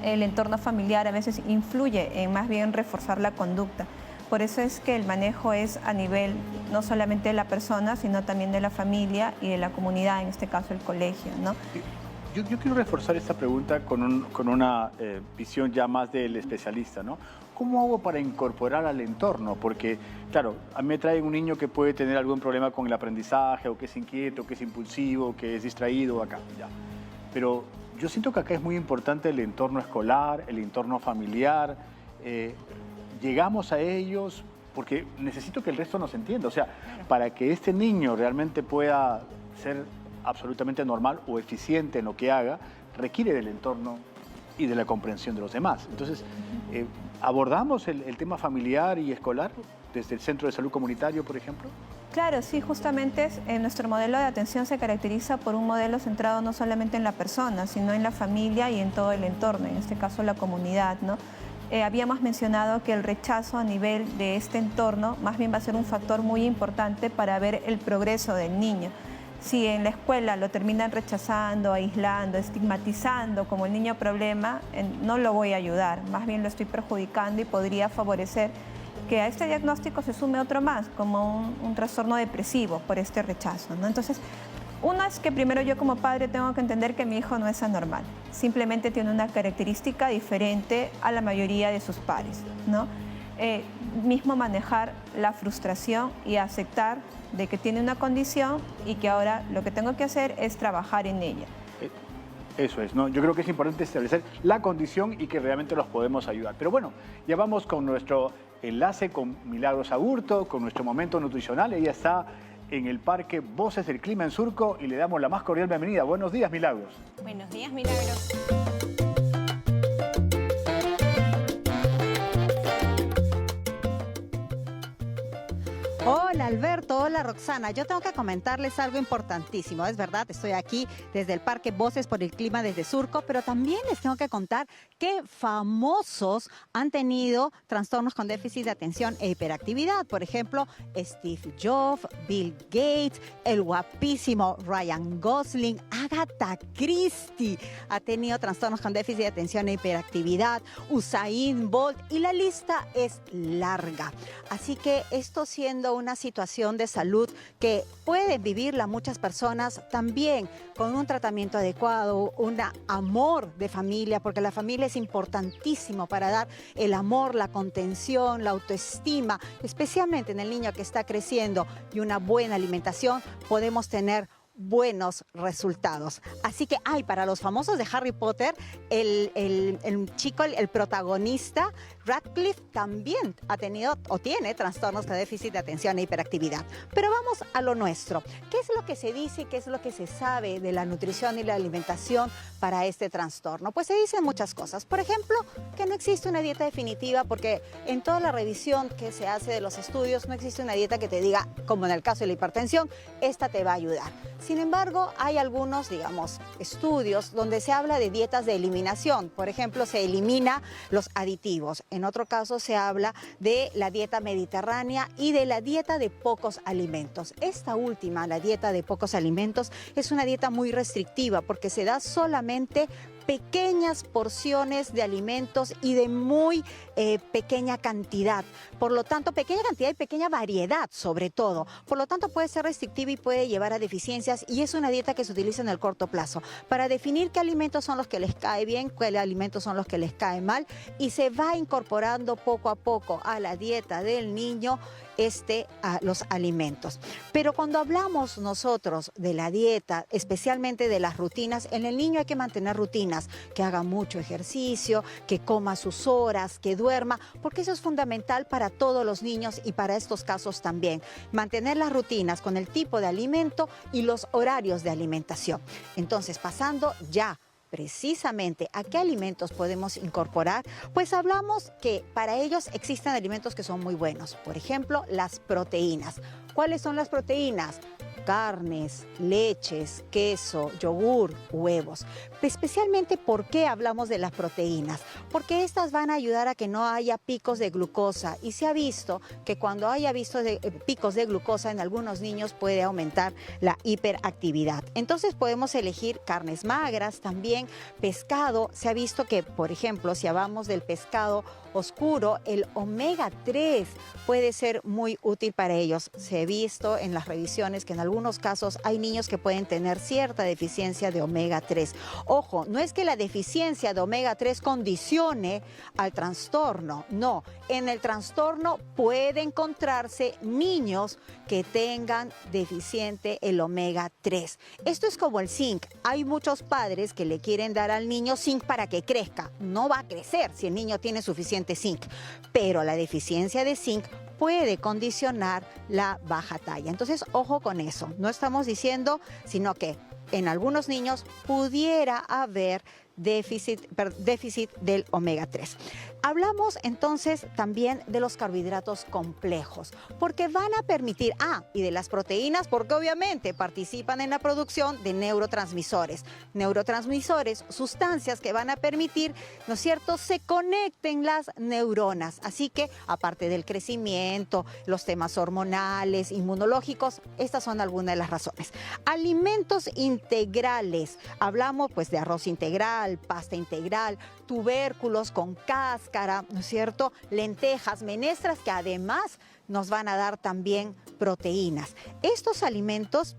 El entorno familiar a veces influye en más bien reforzar la conducta. Por eso es que el manejo es a nivel no solamente de la persona, sino también de la familia y de la comunidad, en este caso el colegio, ¿no? Yo quiero reforzar esta pregunta con una visión ya más del especialista, ¿no? ¿Cómo hago para incorporar al entorno? Porque, claro, a mí me trae un niño que puede tener algún problema con el aprendizaje, o que es inquieto, que es impulsivo, que es distraído, acá, ya. Pero yo siento que acá es muy importante el entorno escolar, el entorno familiar. Llegamos a ellos porque necesito que el resto nos entienda. O sea, para que este niño realmente pueda ser absolutamente normal o eficiente en lo que haga, requiere del entorno y de la comprensión de los demás. Entonces, ¿abordamos el tema familiar y escolar desde el Centro de Salud Comunitario, por ejemplo? Claro, sí, justamente nuestro modelo de atención se caracteriza por un modelo centrado no solamente en la persona, sino en la familia y en todo el entorno, en este caso la comunidad, ¿no? Habíamos mencionado que el rechazo a nivel de este entorno más bien va a ser un factor muy importante para ver el progreso del niño. Si en la escuela lo terminan rechazando, aislando, estigmatizando como el niño problema, no lo voy a ayudar, más bien lo estoy perjudicando y podría favorecer que a este diagnóstico se sume otro más, como un trastorno depresivo por este rechazo, ¿no? Entonces, uno es que primero yo como padre tengo que entender que mi hijo no es anormal, simplemente tiene una característica diferente a la mayoría de sus pares, ¿no? mismo manejar la frustración y aceptar de que tiene una condición y que ahora lo que tengo que hacer es trabajar en ella. Eso es, ¿no? Yo creo que es importante establecer la condición y que realmente los podemos ayudar. Pero bueno, ya vamos con nuestro enlace con Milagros Agurto, con nuestro momento nutricional. Ella está en el Parque Voces del Clima en Surco y le damos la más cordial bienvenida. Buenos días, Milagros. Buenos días, Milagros. Hola Alberto, hola Roxana. Yo tengo que comentarles algo importantísimo. Es verdad, estoy aquí desde el Parque Voces por el Clima desde Surco, pero también les tengo que contar que famosos han tenido trastornos con déficit de atención e hiperactividad. Por ejemplo, Steve Jobs, Bill Gates, el guapísimo Ryan Gosling, Agatha Christie ha tenido trastornos con déficit de atención e hiperactividad, Usain Bolt, y la lista es larga. Así que esto siendo una situación de salud que pueden vivirla muchas personas también con un tratamiento adecuado, un amor de familia, porque la familia es importantísimo para dar el amor, la contención, la autoestima, especialmente en el niño que está creciendo, y una buena alimentación, podemos tener buenos resultados. Así que para los famosos de Harry Potter, el chico, el protagonista, Radcliffe, también ha tenido o tiene trastornos de déficit de atención e hiperactividad. Pero vamos a lo nuestro. ¿Qué es lo que se dice y qué es lo que se sabe de la nutrición y la alimentación para este trastorno? Pues se dicen muchas cosas. Por ejemplo, que no existe una dieta definitiva, porque en toda la revisión que se hace de los estudios no existe una dieta que te diga, como en el caso de la hipertensión, esta te va a ayudar. Sin embargo, hay algunos, estudios donde se habla de dietas de eliminación. Por ejemplo, se elimina los aditivos. En otro caso, se habla de la dieta mediterránea y de la dieta de pocos alimentos. Esta última, la dieta de pocos alimentos, es una dieta muy restrictiva porque se da solamente pequeñas porciones de alimentos y de muy pequeña cantidad. Por lo tanto, pequeña cantidad y pequeña variedad, sobre todo. Por lo tanto, puede ser restrictiva y puede llevar a deficiencias, y es una dieta que se utiliza en el corto plazo para definir qué alimentos son los que les cae bien, qué alimentos son los que les cae mal, y se va incorporando poco a poco a la dieta del niño a los alimentos. Pero cuando hablamos nosotros de la dieta, especialmente de las rutinas, en el niño hay que mantener rutinas, que haga mucho ejercicio, que coma sus horas, que duerma, porque eso es fundamental para todos los niños y para estos casos también. Mantener las rutinas con el tipo de alimento y los horarios de alimentación. Entonces, pasando ya precisamente a qué alimentos podemos incorporar, pues hablamos que para ellos existen alimentos que son muy buenos. Por ejemplo, las proteínas. ¿Cuáles son las proteínas? Carnes, leches, queso, yogur, huevos. Especialmente, ¿por qué hablamos de las proteínas? Porque estas van a ayudar a que no haya picos de glucosa, y se ha visto que cuando haya picos de glucosa en algunos niños puede aumentar la hiperactividad. Entonces podemos elegir carnes magras, también pescado. Se ha visto que, por ejemplo, si hablamos del pescado oscuro, el omega 3 puede ser muy útil para ellos. Se ha visto en las revisiones que en algunos casos hay niños que pueden tener cierta deficiencia de omega 3. Ojo, no es que la deficiencia de omega 3 condicione al trastorno, no. En el trastorno puede encontrarse niños que tengan deficiente el omega 3. Esto es como el zinc. Hay muchos padres que le quieren dar al niño zinc para que crezca. No va a crecer si el niño tiene suficiente zinc, pero la deficiencia de zinc puede condicionar la baja talla. Entonces, ojo con eso. No estamos diciendo, sino que en algunos niños pudiera haber déficit del omega 3. Hablamos entonces también de los carbohidratos complejos, porque van a permitir, y de las proteínas, porque obviamente participan en la producción de neurotransmisores. Neurotransmisores, sustancias que van a permitir, ¿no es cierto?, se conecten las neuronas. Así que, aparte del crecimiento, los temas hormonales, inmunológicos, estas son algunas de las razones. Alimentos integrales. Hablamos pues de arroz integral, pasta integral, tubérculos con cáscara, ¿no es cierto?, lentejas, menestras, que además nos van a dar también proteínas. Estos alimentos,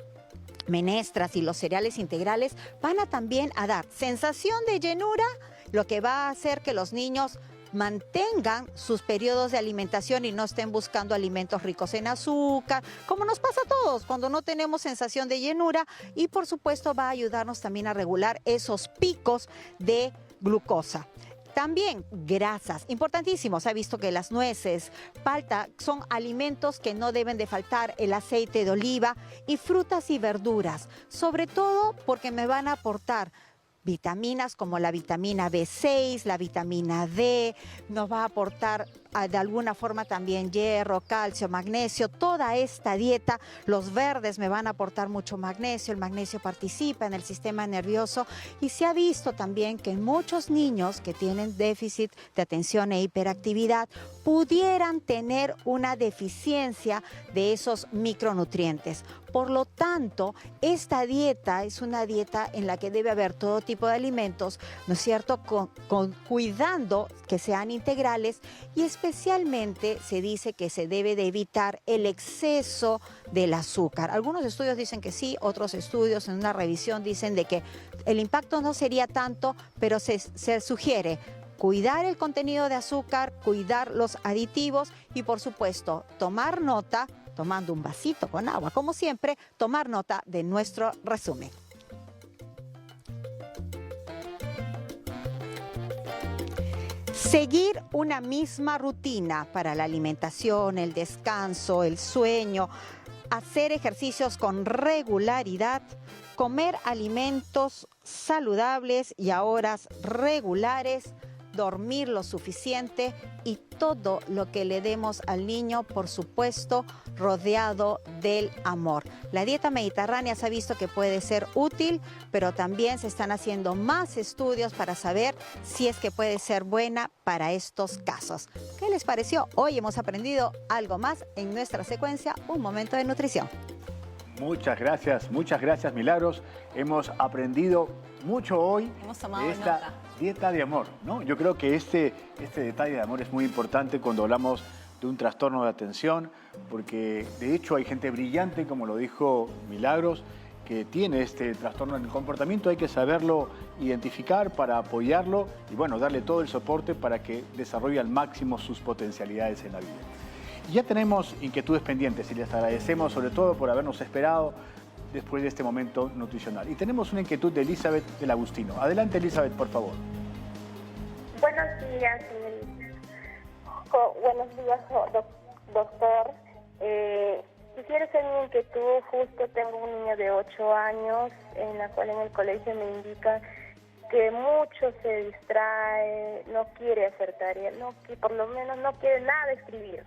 menestras y los cereales integrales, van a también a dar sensación de llenura, lo que va a hacer que los niños mantengan sus periodos de alimentación y no estén buscando alimentos ricos en azúcar, como nos pasa a todos cuando no tenemos sensación de llenura, y por supuesto va a ayudarnos también a regular esos picos de glucosa. También grasas, importantísimo. Se ha visto que las nueces, palta, son alimentos que no deben de faltar, el aceite de oliva y frutas y verduras, sobre todo porque me van a aportar vitaminas como la vitamina B6, la vitamina D, nos va a aportar de alguna forma también hierro, calcio, magnesio. Toda esta dieta, los verdes me van a aportar mucho magnesio, el magnesio participa en el sistema nervioso y se ha visto también que muchos niños que tienen déficit de atención e hiperactividad pudieran tener una deficiencia de esos micronutrientes. Por lo tanto, esta dieta es una dieta en la que debe haber todo tipo de alimentos, ¿no es cierto?, cuidando que sean integrales, y especialmente se dice que se debe de evitar el exceso del azúcar. Algunos estudios dicen que sí, otros estudios en una revisión dicen de que el impacto no sería tanto, pero se sugiere cuidar el contenido de azúcar, cuidar los aditivos y, por supuesto, tomar nota, tomando un vasito con agua, como siempre, tomar nota de nuestro resumen. Seguir una misma rutina para la alimentación, el descanso, el sueño, hacer ejercicios con regularidad, comer alimentos saludables y a horas regulares, dormir lo suficiente y todo lo que le demos al niño, por supuesto, rodeado del amor. La dieta mediterránea se ha visto que puede ser útil, pero también se están haciendo más estudios para saber si es que puede ser buena para estos casos. ¿Qué les pareció? Hoy hemos aprendido algo más en nuestra secuencia Un Momento de Nutrición. Muchas gracias, Milagros. Hemos aprendido mucho hoy de esta dieta de amor, ¿no? Yo creo que este detalle de amor es muy importante cuando hablamos de un trastorno de atención, porque de hecho hay gente brillante, como lo dijo Milagros, que tiene este trastorno en el comportamiento. Hay que saberlo identificar para apoyarlo y, bueno, darle todo el soporte para que desarrolle al máximo sus potencialidades en la vida. Ya tenemos inquietudes pendientes y les agradecemos sobre todo por habernos esperado después de este momento nutricional. Y tenemos una inquietud de Elizabeth del Agustino. Adelante, Elizabeth, por favor. Buenos días, buenos días, doctor. Quisiera hacer mi inquietud. Justo tengo un niño de 8 años, en la cual en el colegio me indican que mucho se distrae, no quiere hacer tarea, por lo menos no quiere nada escribir.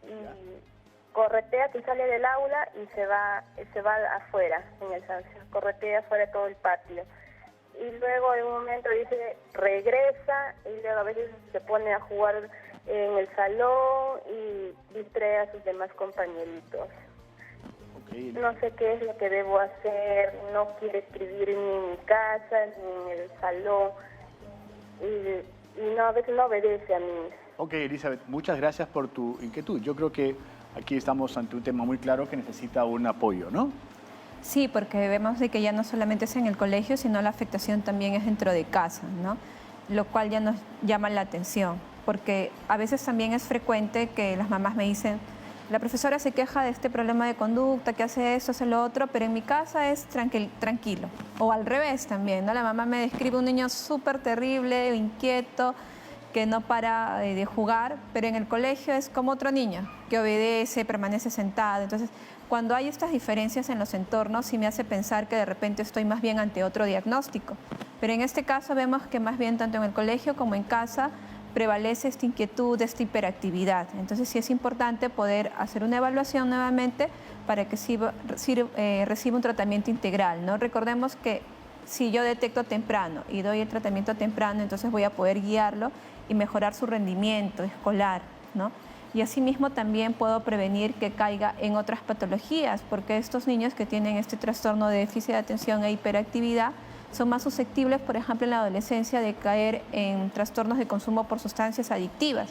Y corretea, que sale del aula y se va afuera, corretea afuera de todo el patio. Y luego en un momento dice, regresa, y luego a veces se pone a jugar en el salón y distrae a sus demás compañeritos. Okay. No sé qué es lo que debo hacer, no quiere escribir ni en mi casa, ni en el salón, y no, a veces no obedece a mí. Ok, Elizabeth, muchas gracias por tu inquietud. Yo creo que aquí estamos ante un tema muy claro que necesita un apoyo, ¿no? Sí, porque vemos de que ya no solamente es en el colegio, sino la afectación también es dentro de casa, ¿no? Lo cual ya nos llama la atención, porque a veces también es frecuente que las mamás me dicen, la profesora se queja de este problema de conducta, que hace esto, hace lo otro, pero en mi casa es tranquilo. O al revés también, ¿no? La mamá me describe un niño súper terrible, inquieto, que no para de jugar, pero en el colegio es como otro niño, que obedece, permanece sentado. Entonces, cuando hay estas diferencias en los entornos, sí me hace pensar que de repente estoy más bien ante otro diagnóstico. Pero en este caso vemos que más bien tanto en el colegio como en casa prevalece esta inquietud, esta hiperactividad. Entonces sí es importante poder hacer una evaluación nuevamente para que reciba un tratamiento integral, ¿no? Recordemos que si yo detecto temprano y doy el tratamiento temprano, entonces voy a poder guiarlo y mejorar su rendimiento escolar, ¿no? Y asimismo también puedo prevenir que caiga en otras patologías, porque estos niños que tienen este trastorno de déficit de atención e hiperactividad son más susceptibles, por ejemplo, en la adolescencia, de caer en trastornos de consumo por sustancias adictivas.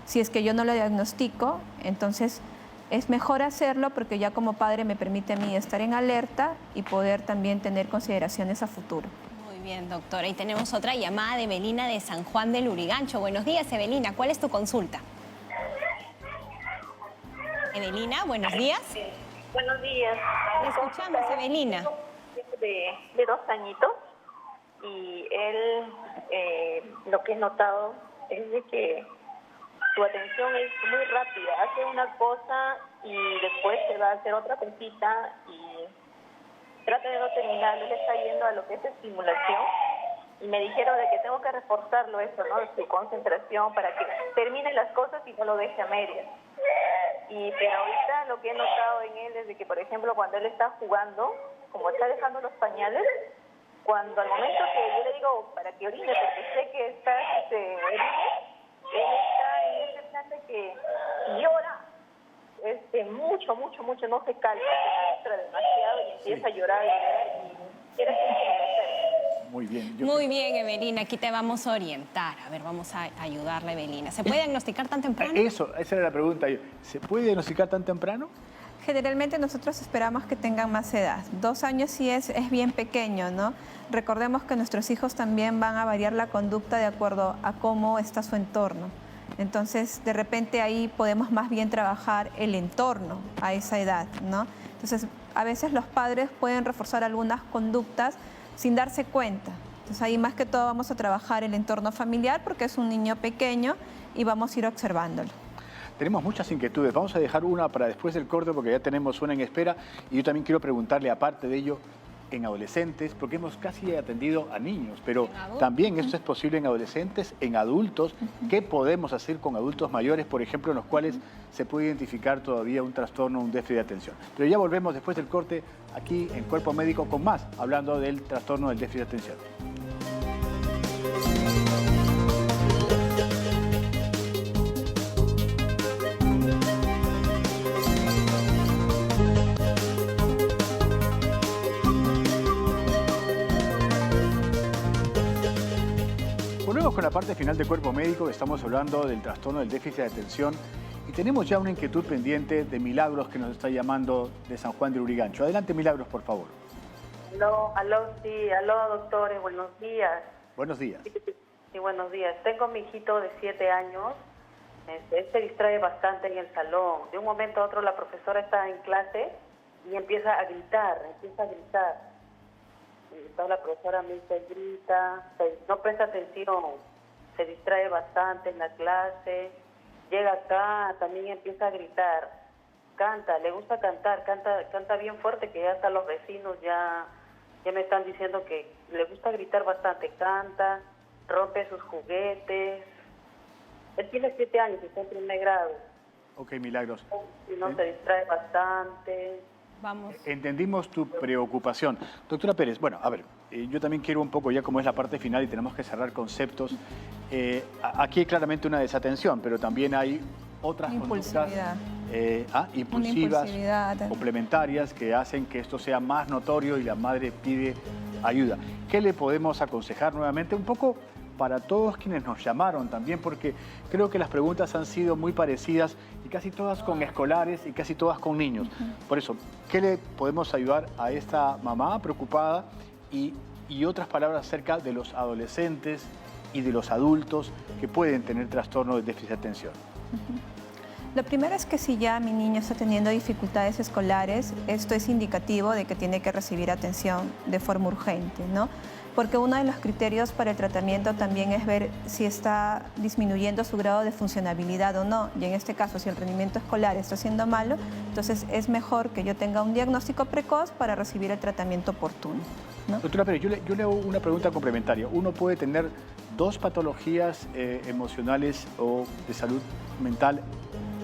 Si es que yo no lo diagnostico, entonces es mejor hacerlo, porque ya como padre me permite a mí estar en alerta y poder también tener consideraciones a futuro. Muy Bien, doctora. Y tenemos otra llamada de Evelina de San Juan del Lurigancho. Buenos días, Evelina. ¿Cuál es tu consulta? Evelina, buenos días. Buenos días. Te escuchamos, Evelina. De 2 añitos y él, lo que he notado es de que su atención es muy rápida. Hace una cosa y después se va a hacer otra cosita y trata de no terminar. Él está yendo a lo que es estimulación y me dijeron de que tengo que reforzarlo eso, ¿no? Su concentración para que termine las cosas y no lo deje a medias. Pero ahorita lo que he notado en él es de que, por ejemplo, cuando él está jugando, como está dejando los pañales, cuando al momento que yo le digo para que orine, porque sé que está orine, él está en ese plan de que llora mucho, no se calma, se frustra demasiado y empieza a llorar y quiere hacer. Muy bien. Muy bien, Evelina, aquí te vamos a orientar. A ver, vamos a ayudarle, Evelina. ¿Se puede diagnosticar tan temprano? Esa era la pregunta. ¿Se puede diagnosticar tan temprano? Generalmente nosotros esperamos que tengan más edad. 2 años sí es bien pequeño, ¿no? Recordemos que nuestros hijos también van a variar la conducta de acuerdo a cómo está su entorno. Entonces, de repente ahí podemos más bien trabajar el entorno a esa edad, ¿no? Entonces, a veces los padres pueden reforzar algunas conductas sin darse cuenta. Entonces, ahí más que todo vamos a trabajar el entorno familiar porque es un niño pequeño y vamos a ir observándolo. Tenemos muchas inquietudes. Vamos a dejar una para después del corte porque ya tenemos una en espera. Y yo también quiero preguntarle, aparte de ello, en adolescentes, porque hemos casi atendido a niños, pero también esto es posible en adolescentes, en adultos. ¿Qué podemos hacer con adultos mayores, por ejemplo, en los cuales se puede identificar todavía un trastorno, un déficit de atención? Pero ya volvemos después del corte aquí en Cuerpo Médico con más, hablando del trastorno del déficit de atención. Volvemos con la parte final de Cuerpo Médico. Estamos hablando del trastorno del déficit de atención y tenemos ya una inquietud pendiente de Milagros que nos está llamando de San Juan de Lurigancho. Adelante, Milagros, por favor. Aló, doctores, buenos días. Buenos días. Sí, buenos días. Tengo a mi hijito de 7 años. Él se distrae bastante en el salón. De un momento a otro la profesora está en clase y empieza a gritar. Entonces la profesora me dice, grita, no presta atención, se distrae bastante en la clase, llega acá, también empieza a gritar, canta, le gusta cantar, canta bien fuerte, que ya hasta los vecinos ya me están diciendo que le gusta gritar bastante, canta, rompe sus juguetes. Él tiene 7 años, está en 1er grado. Ok, Milagros. Y no se distrae bastante. Vamos. Entendimos tu preocupación. Doctora Pérez, bueno, a ver, yo también quiero un poco, ya como es la parte final y tenemos que cerrar conceptos, aquí hay claramente una desatención, pero también hay otras conductas impulsivas, complementarias, que hacen que esto sea más notorio y la madre pide ayuda. ¿Qué le podemos aconsejar nuevamente? Un poco para todos quienes nos llamaron también, porque creo que las preguntas han sido muy parecidas y casi todas con escolares y casi todas con niños. Por eso, ¿qué le podemos ayudar a esta mamá preocupada y otras palabras acerca de los adolescentes y de los adultos que pueden tener trastorno de déficit de atención? Lo primero es que si ya mi niño está teniendo dificultades escolares, esto es indicativo de que tiene que recibir atención de forma urgente, ¿no? Porque uno de los criterios para el tratamiento también es ver si está disminuyendo su grado de funcionabilidad o no. Y en este caso, si el rendimiento escolar está siendo malo, entonces es mejor que yo tenga un diagnóstico precoz para recibir el tratamiento oportuno, ¿no? Doctora Pérez, yo le hago una pregunta complementaria. ¿Uno puede tener 2 patologías emocionales o de salud mental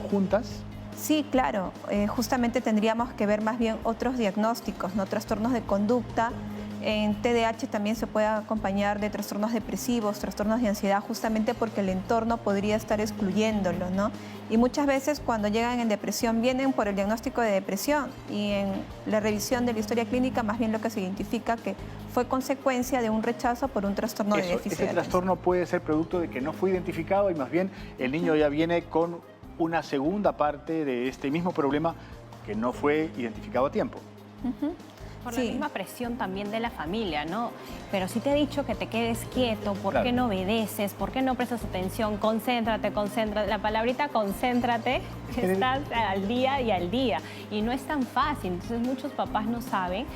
juntas? Sí, claro. Justamente tendríamos que ver más bien otros diagnósticos, ¿no? Trastornos de conducta. En TDAH también se puede acompañar de trastornos depresivos, trastornos de ansiedad, justamente porque el entorno podría estar excluyéndolo, ¿no? Y muchas veces cuando llegan en depresión vienen por el diagnóstico de depresión y en la revisión de la historia clínica más bien lo que se identifica que fue consecuencia de un rechazo por un trastorno de déficit de atención. Ese trastorno puede ser producto de que no fue identificado y más bien el niño ya viene con una segunda parte de este mismo problema que no fue identificado a tiempo. Por Sí. la misma presión también de la familia, ¿no? Pero si te he dicho que te quedes quieto, ¿por Claro. qué no obedeces? ¿Por qué no prestas atención? Concéntrate, concéntrate. La palabrita concéntrate estás al día y al día. Y no es tan fácil. Entonces muchos papás no saben.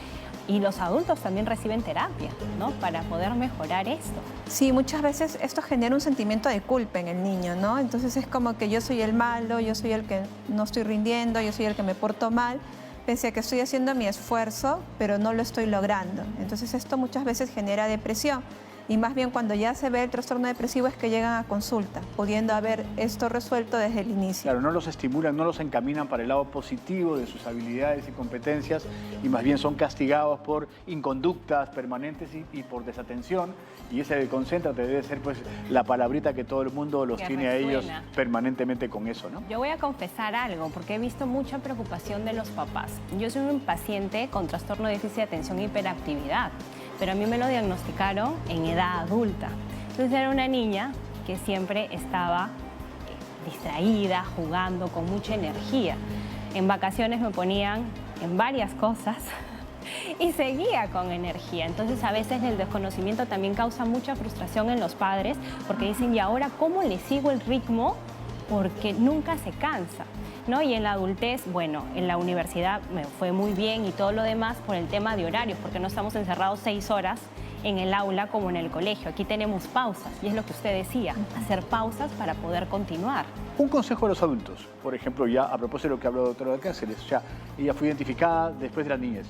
Y los adultos también reciben terapia, ¿no? Para poder mejorar esto. Sí, muchas veces esto genera un sentimiento de culpa en el niño, ¿no? Entonces es como que yo soy el malo, yo soy el que no estoy rindiendo, yo soy el que me porto mal, pese a que estoy haciendo mi esfuerzo, pero no lo estoy logrando. Entonces esto muchas veces genera depresión. Y más bien cuando ya se ve el trastorno depresivo es que llegan a consulta, pudiendo haber esto resuelto desde el inicio. Claro, no los estimulan, no los encaminan para el lado positivo de sus habilidades y competencias y más bien son castigados por inconductas permanentes y por desatención. Y ese de concéntrate debe ser pues la palabrita que todo el mundo los Que tiene a ellos resuena. permanentemente con eso, ¿no? Yo voy a confesar algo, porque he visto mucha preocupación de los papás. Yo soy un paciente con trastorno de déficit de atención e hiperactividad, pero a mí me lo diagnosticaron en edad adulta. Entonces era una niña que siempre estaba distraída, jugando, con mucha energía. En vacaciones me ponían en varias cosas y seguía con energía. Entonces a veces el desconocimiento también causa mucha frustración en los padres porque dicen, ¿y ahora cómo le sigo el ritmo? Porque nunca se cansa, ¿no? Y en la adultez, bueno, en la universidad me fue muy bien y todo lo demás por el tema de horarios, porque no estamos encerrados 6 horas en el aula como en el colegio. Aquí tenemos pausas y es lo que usted decía, hacer pausas para poder continuar. Un consejo a los adultos, por ejemplo, ya a propósito de lo que habló la doctora Cáceres, o sea, ella fue identificada después de la niñez.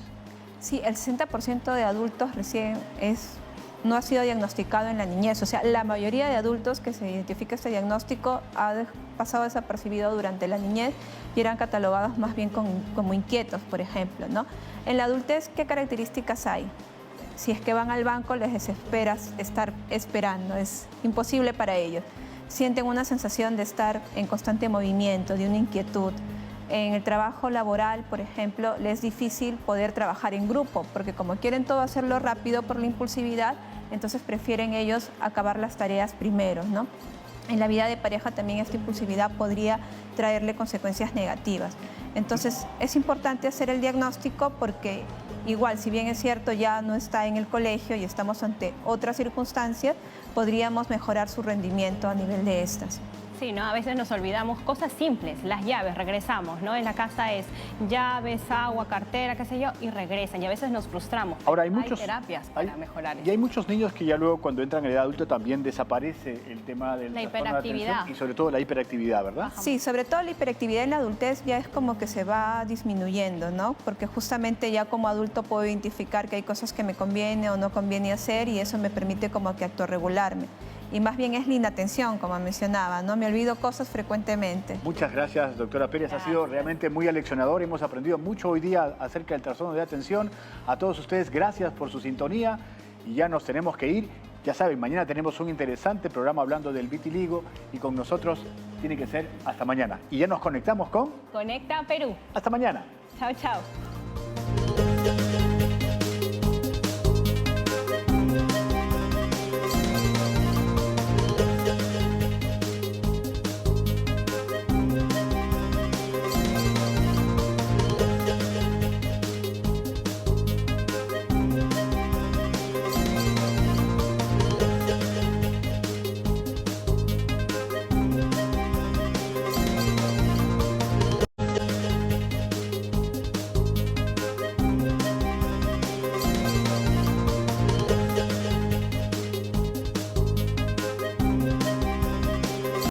Sí, el 60% de adultos recién no ha sido diagnosticado en la niñez. O sea, la mayoría de adultos que se identifica este diagnóstico ha pasado desapercibido durante la niñez y eran catalogados más bien como inquietos, por ejemplo, ¿no? En la adultez, ¿qué características hay? Si es que van al banco, les desespera estar esperando, es imposible para ellos. Sienten una sensación de estar en constante movimiento, de una inquietud. En el trabajo laboral, por ejemplo, les es difícil poder trabajar en grupo, porque como quieren todo hacerlo rápido por la impulsividad, entonces prefieren ellos acabar las tareas primero, ¿no? En la vida de pareja también esta impulsividad podría traerle consecuencias negativas. Entonces es importante hacer el diagnóstico porque igual, si bien es cierto, ya no está en el colegio y estamos ante otras circunstancias, podríamos mejorar su rendimiento a nivel de estas. Sí, ¿no? A veces nos olvidamos cosas simples, las llaves, regresamos, ¿no? En la casa es llaves, agua, cartera, qué sé yo, y regresan. Y a veces nos frustramos. Ahora, hay terapias para mejorar Y eso. hay muchos niños que ya luego cuando entran en edad adulta también desaparece el tema del La trastorno de hiperactividad. atención y sobre todo la hiperactividad, ¿verdad? Sí, sobre todo la hiperactividad en la adultez ya es como que se va disminuyendo, ¿no? Porque justamente ya como adulto puedo identificar que hay cosas que me conviene o no conviene hacer y eso me permite como que autorregularme. Y más bien es la inatención, como mencionaba, ¿no? Me olvido cosas frecuentemente. Muchas gracias, doctora Pérez. Ha sido realmente muy aleccionador. Hemos aprendido mucho hoy día acerca del trastorno de atención. A todos ustedes, gracias por su sintonía. Y ya nos tenemos que ir. Ya saben, mañana tenemos un interesante programa hablando del vitiligo. Y con nosotros tiene que ser hasta mañana. Y ya nos conectamos con... Conecta Perú. Hasta mañana. Chao, chao.